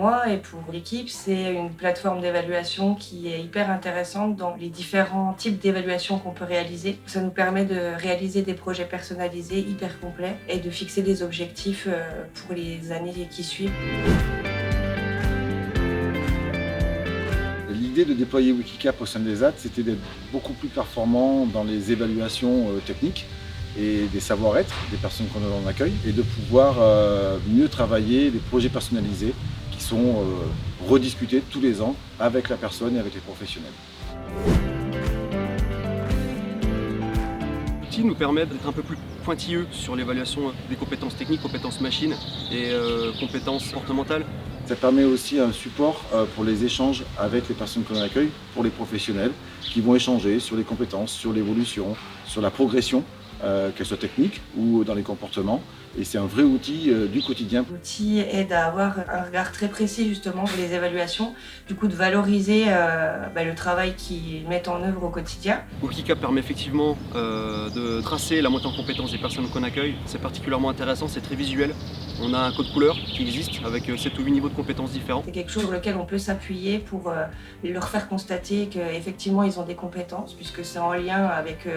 moi et pour l'équipe, c'est une plateforme d'évaluation qui est hyper intéressante dans les différents types d'évaluations qu'on peut réaliser. Ça nous permet de réaliser des projets personnalisés hyper complets et de fixer des objectifs pour les années qui suivent. L'idée de déployer Wikicap au sein des ZAD, c'était d'être beaucoup plus performant dans les évaluations techniques et des savoir-être des personnes qu'on a en accueil et de pouvoir mieux travailler les projets personnalisés qui sont rediscutés tous les ans avec la personne et avec les professionnels. L'outil nous permet d'être un peu plus pointilleux sur l'évaluation des compétences techniques, compétences machines et compétences comportementales. Ça permet aussi un support pour les échanges avec les personnes qu'on accueille, pour les professionnels qui vont échanger sur les compétences, sur l'évolution, sur la progression, qu'elle soit technique ou dans les comportements. Et c'est un vrai outil du quotidien. L'outil aide à avoir un regard très précis justement sur les évaluations, du coup de valoriser le travail qu'ils mettent en œuvre au quotidien. Wikicap permet effectivement de tracer la montée en compétences des personnes qu'on accueille. C'est particulièrement intéressant, c'est très visuel. On a un code couleur qui existe avec 7 ou 8 niveaux de compétences différents. C'est quelque chose sur lequel on peut s'appuyer pour leur faire constater qu'effectivement ils ont des compétences, puisque c'est en lien avec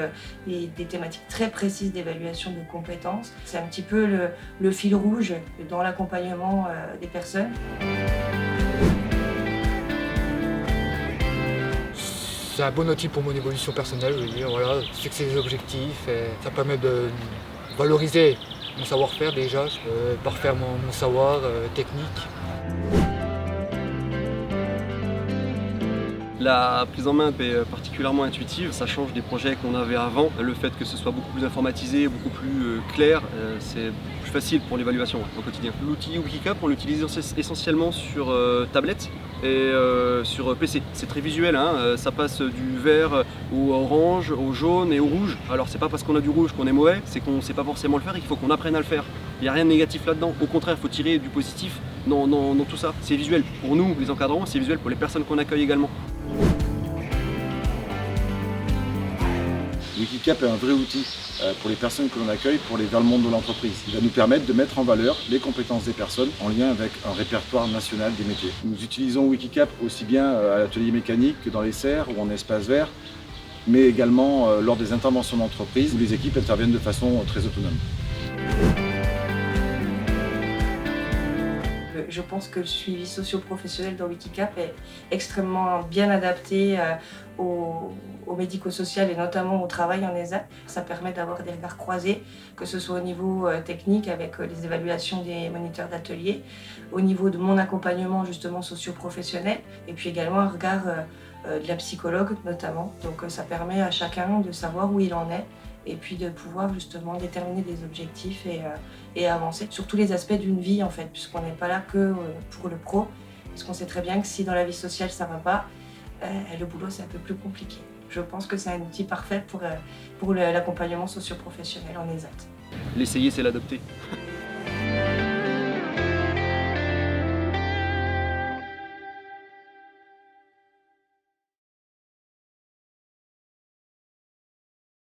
des thématiques très précises d'évaluation de compétences. C'est un petit peu le fil rouge dans l'accompagnement des personnes. C'est un bon outil pour mon évolution personnelle, je veux dire, voilà, fixer des objectifs, et ça permet de valoriser mon savoir-faire déjà, parfaire mon savoir technique. La prise en main est particulièrement intuitive, ça change des projets qu'on avait avant. Le fait que ce soit beaucoup plus informatisé, beaucoup plus clair, c'est plus facile pour l'évaluation au quotidien. L'outil Wikicap, on l'utilise essentiellement sur tablette et sur PC. C'est très visuel, hein, ça passe du vert au orange, au jaune et au rouge. Alors c'est pas parce qu'on a du rouge qu'on est mauvais, c'est qu'on ne sait pas forcément le faire et qu'il faut qu'on apprenne à le faire. Il n'y a rien de négatif là-dedans, au contraire il faut tirer du positif dans tout ça. C'est visuel pour nous, les encadrants, c'est visuel pour les personnes qu'on accueille également. Wikicap est un vrai outil pour les personnes que l'on accueille dans le monde de l'entreprise. Il va nous permettre de mettre en valeur les compétences des personnes en lien avec un répertoire national des métiers. Nous utilisons Wikicap aussi bien à l'atelier mécanique que dans les serres ou en espace vert, mais également lors des interventions d'entreprise où les équipes interviennent de façon très autonome. Je pense que le suivi socio-professionnel dans Wikicap est extrêmement bien adapté au médico-social et notamment au travail en ESAT. Ça permet d'avoir des regards croisés, que ce soit au niveau technique avec les évaluations des moniteurs d'atelier, au niveau de mon accompagnement justement socio-professionnel et puis également un regard de la psychologue notamment. Donc ça permet à chacun de savoir où il en est et puis de pouvoir justement déterminer des objectifs et avancer sur tous les aspects d'une vie en fait, puisqu'on n'est pas là que pour le pro, parce qu'on sait très bien que si dans la vie sociale ça va pas, le boulot c'est un peu plus compliqué. Je pense que c'est un outil parfait pour l'accompagnement socio-professionnel en ESAT. L'essayer, c'est l'adopter.